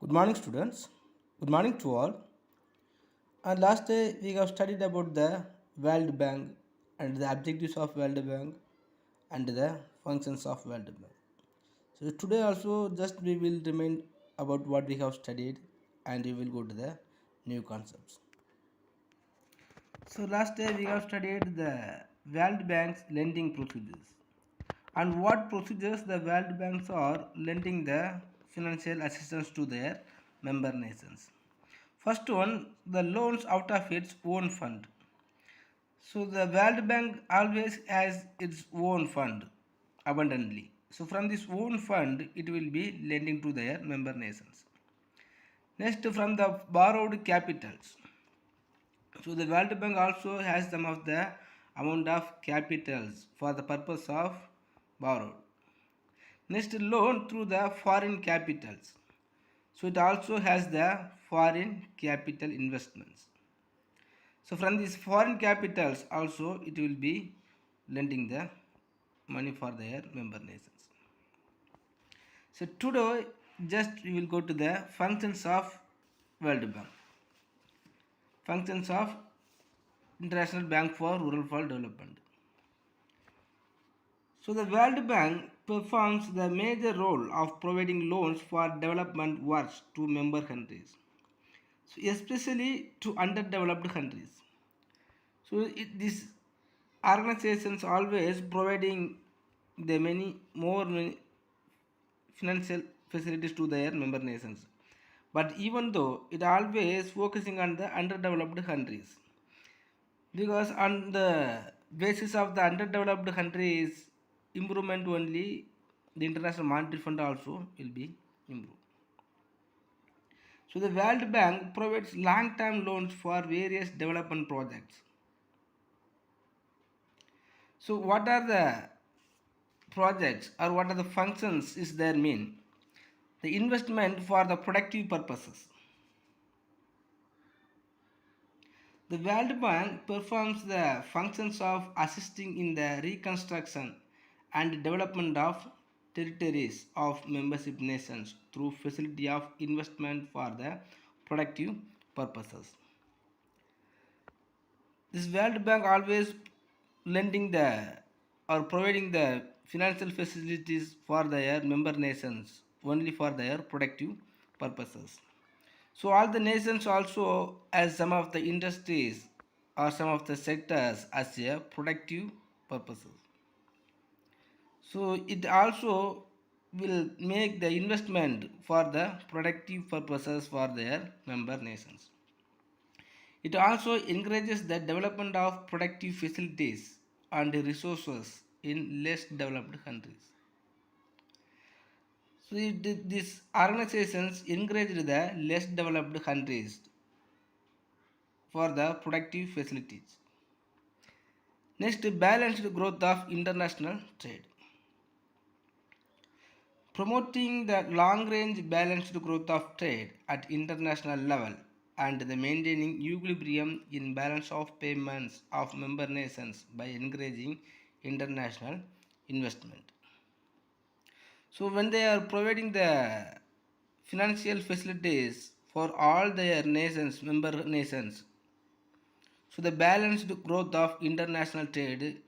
Good morning, students. Good morning to all. And last day we have studied about the World Bank and the objectives of World Bank and the functions of World Bank. So today also just we will remind about what we have studied and we will go to the new concepts. So last day we have studied the World Bank's lending procedures and what procedures the World Banks are lending the financial assistance to their member nations. First one, the loans out of its own fund. So the World Bank always has its own fund abundantly. So from this own fund, it will be lending to their member nations. Next, from the borrowed capitals. So the World Bank also has some of the amount of capitals for the purpose of borrowed. Next, loan through the foreign capitals. So it also has the foreign capital investments. So from these foreign capitals also it will be lending the money for their member nations. So today just we will go to the functions of World Bank. Functions of International Bank for Rural Development. So the World Bank performs the major role of providing loans for development works to member countries. So especially to underdeveloped countries. So these organizations always providing the many financial facilities to their member nations. But even though it always focusing on the underdeveloped countries, because on the basis of the underdeveloped countries improvement only, the International Monetary Fund also will be improved. So the World Bank provides long-term loans for various development projects. So what are the projects or what are the functions is there mean? The investment for the productive purposes. The World Bank performs the functions of assisting in the reconstruction and development of territories of membership nations through facility of investment for the productive purposes. This World Bank always lending the or providing the financial facilities for their member nations only for their productive purposes. So all the nations also as some of the industries or some of the sectors as a productive purposes. So it also will make the investment for the productive purposes for their member nations. It also encourages the development of productive facilities and resources in less developed countries. So these organizations encourage the less developed countries for the productive facilities. Next, balanced growth of international trade. Promoting the long-range balanced growth of trade at international level and the maintaining equilibrium in balance of payments of member nations by encouraging international investment. So when they are providing the financial facilities for all their nations, member nations, so the balanced growth of international trade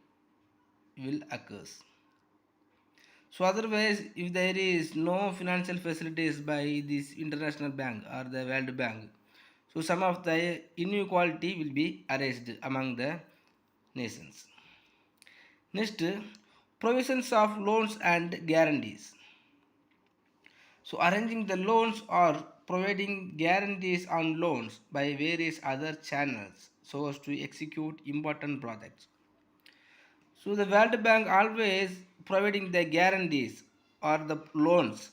will occur. So otherwise, if there is no financial facilities by this international bank or the World Bank, so some of the inequality will be erased among the nations. Next, provisions of loans and guarantees. So arranging the loans or providing guarantees on loans by various other channels so as to execute important projects. So the World Bank always providing the guarantees or the loans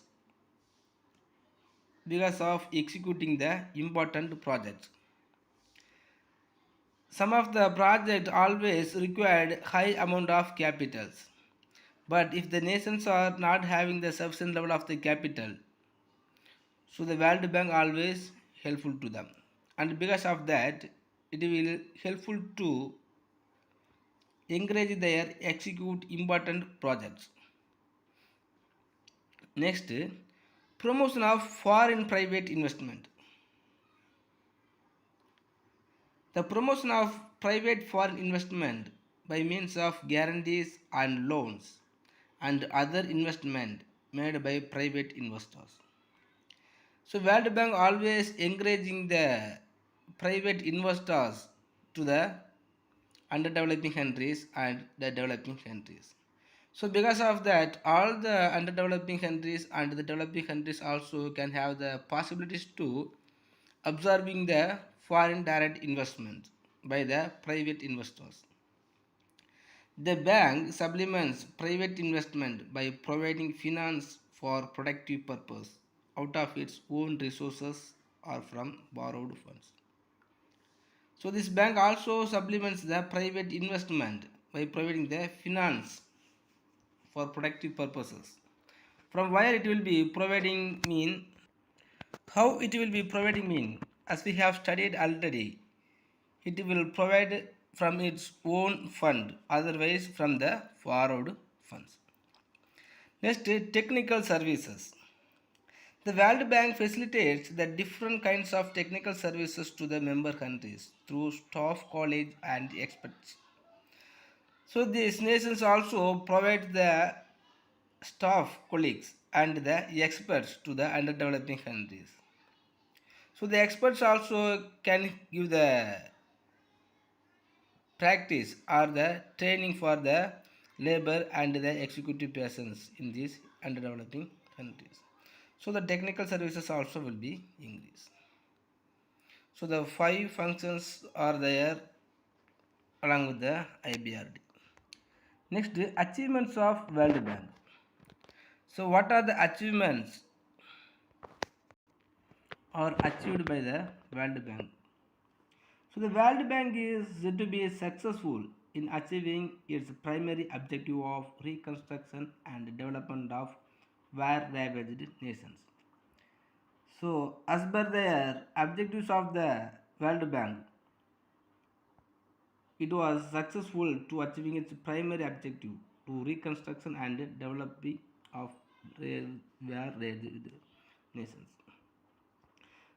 because of executing the important projects. Some of the projects always required high amount of capitals. But if the nations are not having the sufficient level of the capital, so the World Bank always helpful to them. And because of that, it will helpful to encourage their execute important projects. Next, Promotion of foreign private investment. The promotion of private foreign investment by means of guarantees and loans and other investment made by private investors. So World Bank always encouraging the private investors to the underdeveloping countries and the developing countries. So because of that, all the underdeveloping countries and the developing countries also can have the possibilities to absorbing the foreign direct investment by the private investors. The bank supplements private investment by providing finance for productive purpose out of its own resources or from borrowed funds. So this bank also supplements the private investment by providing the finance for productive purposes. From where it will be providing mean, how it will be providing mean, as we have studied already, it will provide from its own fund, otherwise from the borrowed funds. Next, technical services. The World Bank facilitates the different kinds of technical services to the member countries through staff, college, and experts. So these nations also provide the staff, colleagues, and the experts to the underdeveloping countries. So the experts also can give the practice or the training for the labor and the executive persons in these underdeveloping countries. So the technical services also will be increased. So the five functions are there along with the IBRD. Next, achievements of World Bank. So what are the achievements are achieved by the World Bank? So the World Bank is to be successful in achieving its primary objective of reconstruction and development of war-ravaged nations. So as per the objectives of the World Bank, it was successful to achieving its primary objective to reconstruction and developing of war-ravaged nations.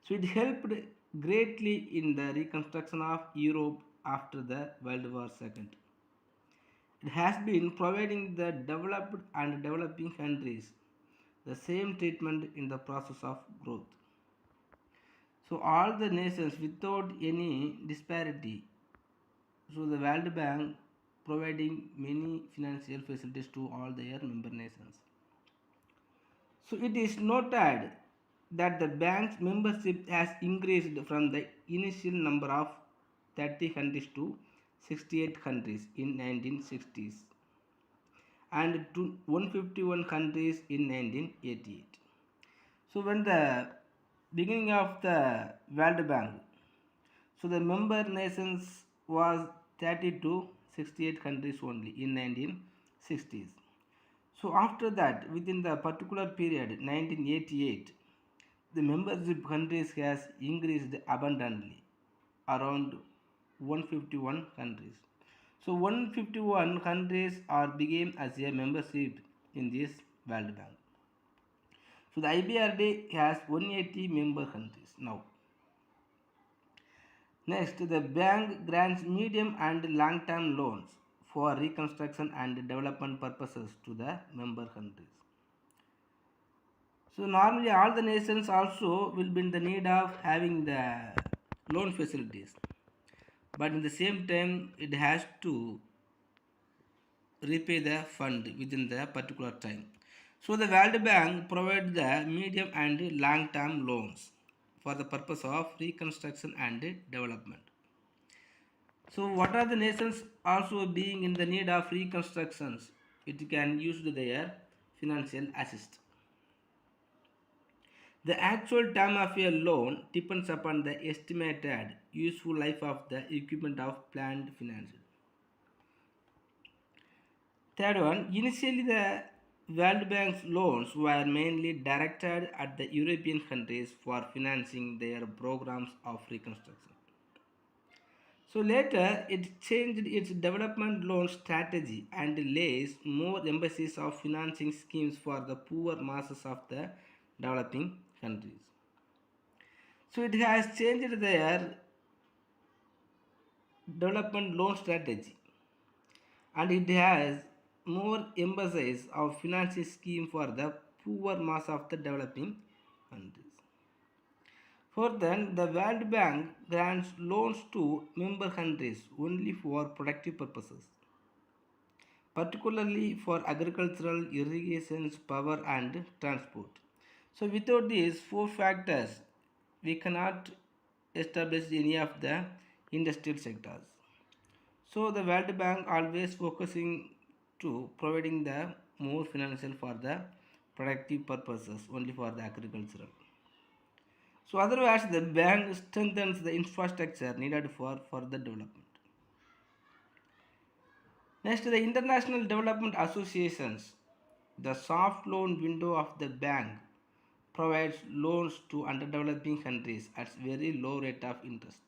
So it helped greatly in the reconstruction of Europe after the World War II. It has been providing the developed and developing countries the same treatment in the process of growth. So all the nations without any disparity. So the World Bank providing many financial facilities to all their member nations. So it is noted that the bank's membership has increased from the initial number of 30 countries to 68 countries in 1960s and to 151 countries in 1988. So when the beginning of the World Bank, so the member nations was 30 to 68 countries only in 1960s. So after that, within the particular period 1988, the membership countries has increased abundantly around 151 countries. So 151 countries are became as a membership in this World Bank. So the IBRD has 180 member countries now. Next, the bank grants medium and long-term loans for reconstruction and development purposes to the member countries. So normally all the nations also will be in the need of having the loan facilities, but in the same time it has to repay the fund within the particular time. So the World Bank provides the medium and long-term loans for the purpose of reconstruction and development. So what are the nations also being in the need of reconstructions? It can use their financial assist. The actual term of a loan depends upon the estimated useful life of the equipment of planned financing. Third one, initially the World Bank's loans were mainly directed at the European countries for financing their programs of reconstruction. So later it changed its development loan strategy and lays more emphasis of financing schemes for the poor masses of the developing countries. So it has changed their development loan strategy, and it has more emphasis of financing scheme for the poor mass of the developing countries. For then, the World Bank grants loans to member countries only for productive purposes, particularly for agricultural, irrigation, power, and transport. So, without these four factors, we cannot establish any of the industrial sectors. So, the World Bank always focusing to providing the more financial for the productive purposes, only for the agricultural. So, otherwise, the bank strengthens the infrastructure needed for further development. Next, the international development associations. The soft loan window of the bank provides loans to underdeveloping countries at very low rate of interest.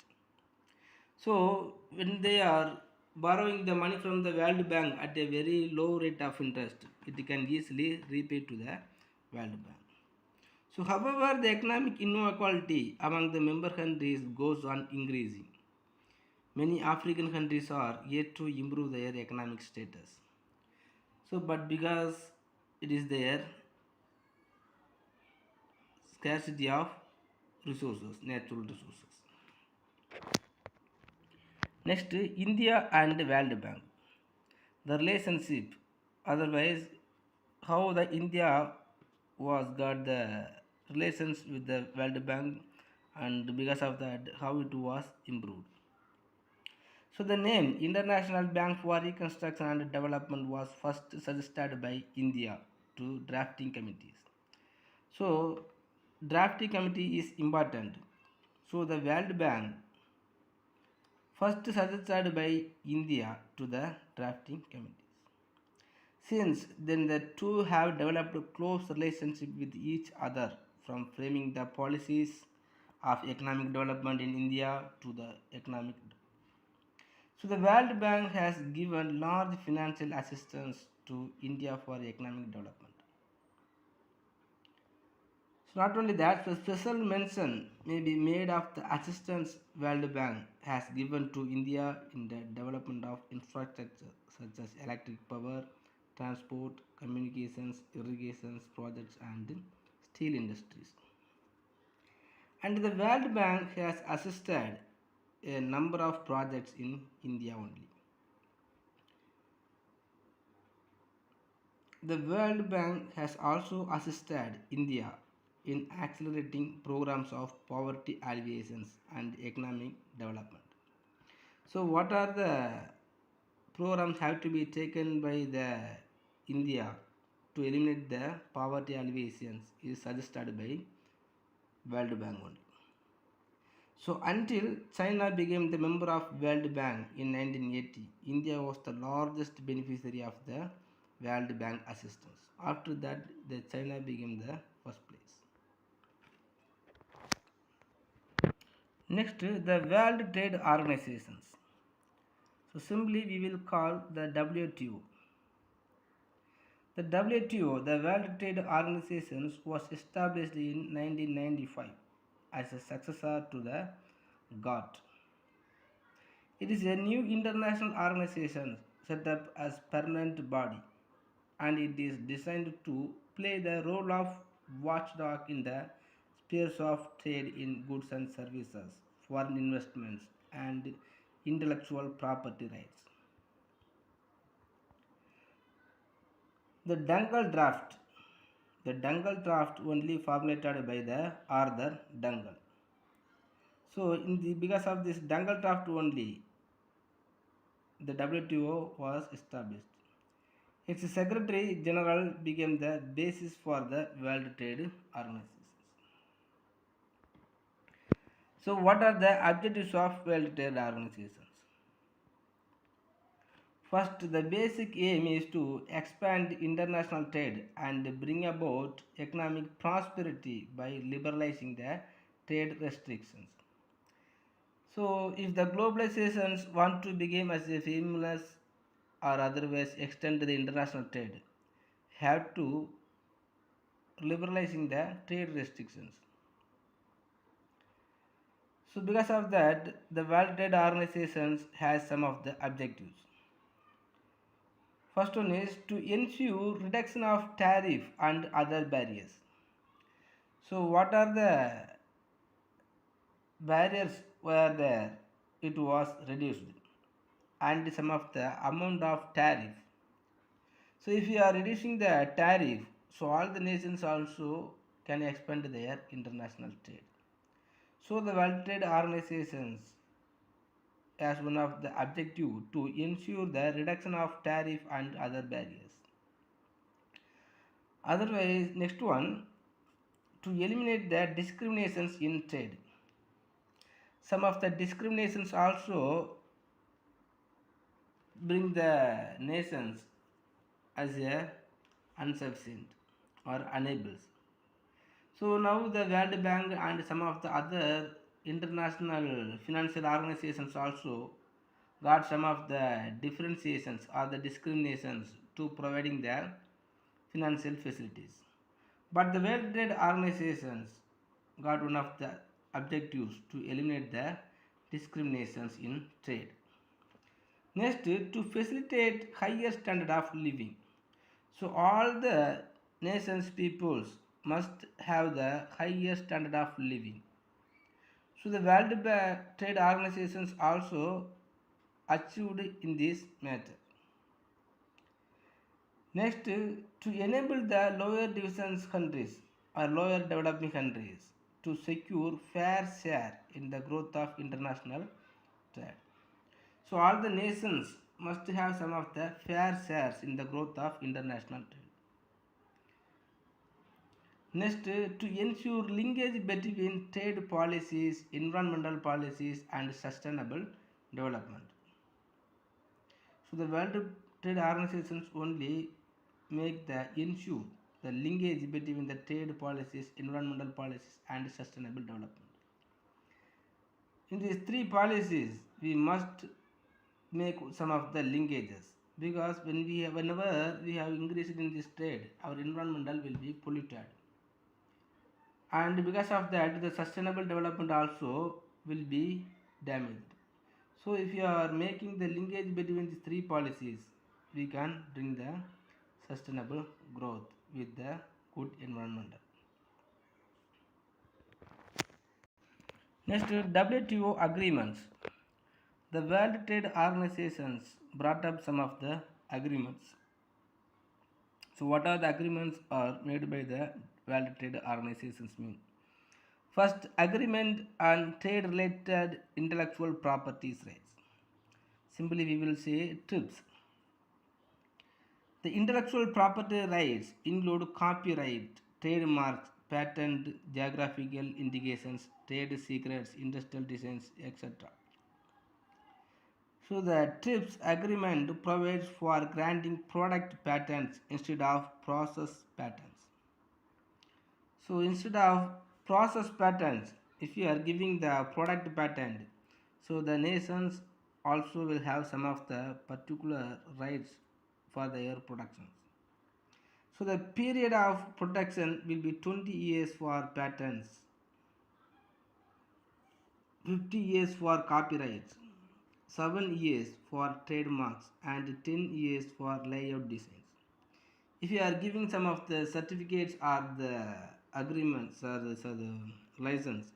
So, when they are borrowing the money from the World Bank at a very low rate of interest, it can easily repay to the World Bank. So, however, the economic inequality among the member countries goes on increasing. Many African countries are yet to improve their economic status. So, but because it is their scarcity of resources, natural resources. Next, India and World Bank. The relationship, otherwise, how the India was got the relations with the World Bank, and because of that, how it was improved. So the name International Bank for Reconstruction and Development was first suggested by India to drafting committees. So drafting committee is important. So the World Bank first suggested by India to the drafting committees. Since then the two have developed a close relationship with each other from framing the policies of economic development in India to the economic. So the World Bank has given large financial assistance to India for economic development. So not only that, the special mention may be made of the assistance World Bank has given to India in the development of infrastructure such as electric power, transport, communications, irrigations projects and steel industries. And the World Bank has assisted a number of projects in India only. The World Bank has also assisted India in accelerating programs of poverty alleviation and economic development. So, what are the programs have to be taken by the India to eliminate the poverty alleviations is suggested by World Bank only. So, until China became the member of World Bank in 1980, India was the largest beneficiary of the World Bank assistance. After that, the China became the first place. Next, the World Trade Organizations. So simply we will call the WTO. The WTO, the World Trade Organization, was established in 1995 as a successor to the GATT. It is a new international organization set up as permanent body, and it is designed to play the role of watchdog in the spheres of trade in goods and services, foreign investments, and intellectual property rights. The Dungal draft. The Dungal draft only formulated by the Arthur Dungal. So, because of this Dungal draft only, the WTO was established. Its Secretary General became the basis for the World Trade Organization. So, what are the objectives of World Trade Organizations? First, the basic aim is to expand international trade and bring about economic prosperity by liberalizing the trade restrictions. So, if the globalizations want to become as a seamless or otherwise extend the international trade, have to liberalizing the trade restrictions. So because of that, the World Trade Organization has some of the objectives. First one is to ensure reduction of tariff and other barriers. So what are the barriers were there? It was reduced, and some of the amount of tariff. So if you are reducing the tariff, so all the nations also can expand their international trade. So the World Trade Organizations as one of the objective to ensure the reduction of tariff and other barriers. Otherwise, next one, to eliminate the discriminations in trade. Some of the discriminations also bring the nations as a insufficient or unable. So now the World Bank and some of the other international financial organizations also got some of the differentiations or the discriminations to providing their financial facilities. But the World Trade Organizations got one of the objectives to eliminate the discriminations in trade. Next, to facilitate higher standard of living. So all the nations peoples must have the higher standard of living. So the World Trade Organizations also achieved in this matter. Next, to enable the lower divisions countries or lower developing countries to secure fair share in the growth of international trade. So all the nations must have some of the fair shares in the growth of international trade. Next, to ensure linkage between trade policies, environmental policies and sustainable development. So the World Trade Organizations only make the ensure the linkage between the trade policies, environmental policies and sustainable development. In these three policies, we must make some of the linkages because whenever we have increased in this trade, our environmental will be polluted, and because of that, the sustainable development also will be damaged. So if you are making the linkage between these three policies, we can bring the sustainable growth with the good environment. Next, WTO agreements. The World Trade Organizations brought up some of the agreements. So what are the agreements are made by the World Trade Organizations mean? First, agreement on trade related intellectual properties rights. Simply we will say TRIPS. The intellectual property rights include copyright, trademarks, patent, geographical indications, trade secrets, industrial designs, etc. So the TRIPS agreement provides for granting product patents instead of process patents. So instead of process patents, if you are giving the product patent, so the nations also will have some of the particular rights for their productions. So the period of protection will be 20 years for patents, 50 years for copyrights, 7 years for trademarks and 10 years for layout designs. If you are giving some of the certificates or the agreements or the license,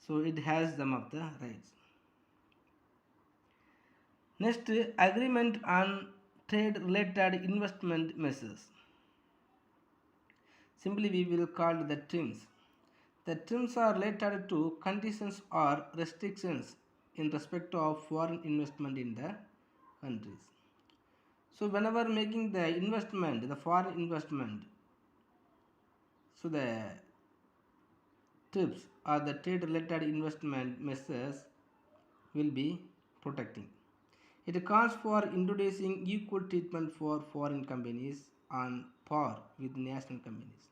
so it has some of the rights. Next, agreement on trade related investment measures. Simply we will call the TRIMS. The TRIMS are related to conditions or restrictions in respect of foreign investment in the countries. So whenever making the investment, the foreign investment, so the TRIPS or the trade related investment measures will be protecting. It calls for introducing equal treatment for foreign companies on par with national companies.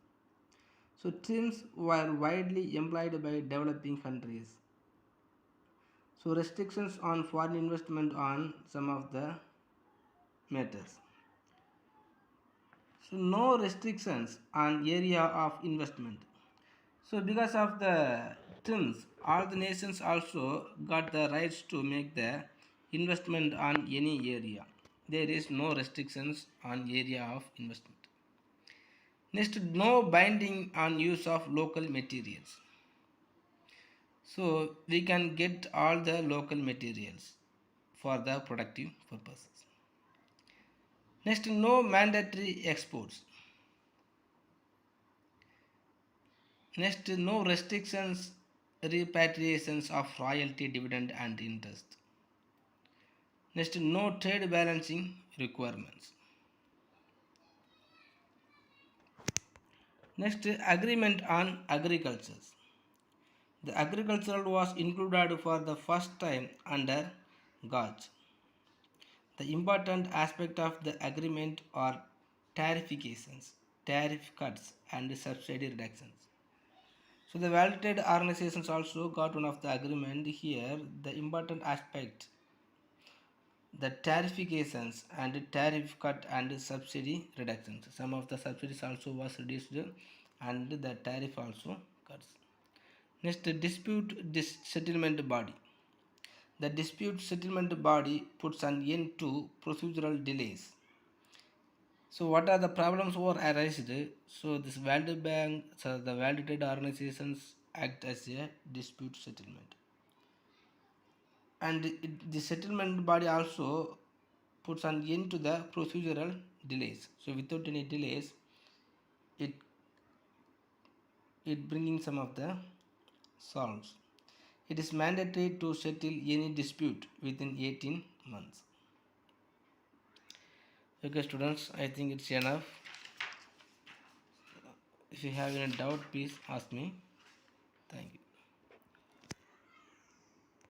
So TRIMS were widely employed by developing countries. So restrictions on foreign investment on some of the matters. So no restrictions on area of investment. So because of the terms, all the nations also got the rights to make the investment on any area. There is no restrictions on area of investment. Next, no binding on use of local materials. So we can get all the local materials for the productive purposes. Next, no mandatory exports. Next, no restrictions repatriations of royalty, dividend and interest. Next, no trade balancing requirements. Next, agreement on agriculture. The agricultural was included for the first time under GATT. The important aspect of the agreement are tarifications, tariff cuts and subsidy reductions. So the World Trade Organizations also got one of the agreement here. The important aspect, the tarifications and tariff cut and subsidy reductions. Some of the subsidies also was reduced and the tariff also cuts. Next, settlement body. The dispute settlement body puts an end to procedural delays. So what are the problems were arised? So this World Bank, so the World Trade Organizations act as a dispute settlement, and the settlement body also puts an end to the procedural delays. So without any delays, it bringing some of the solves. It is mandatory to settle any dispute within 18 months. Okay, students, I think it's enough. If you have any doubt, please ask me.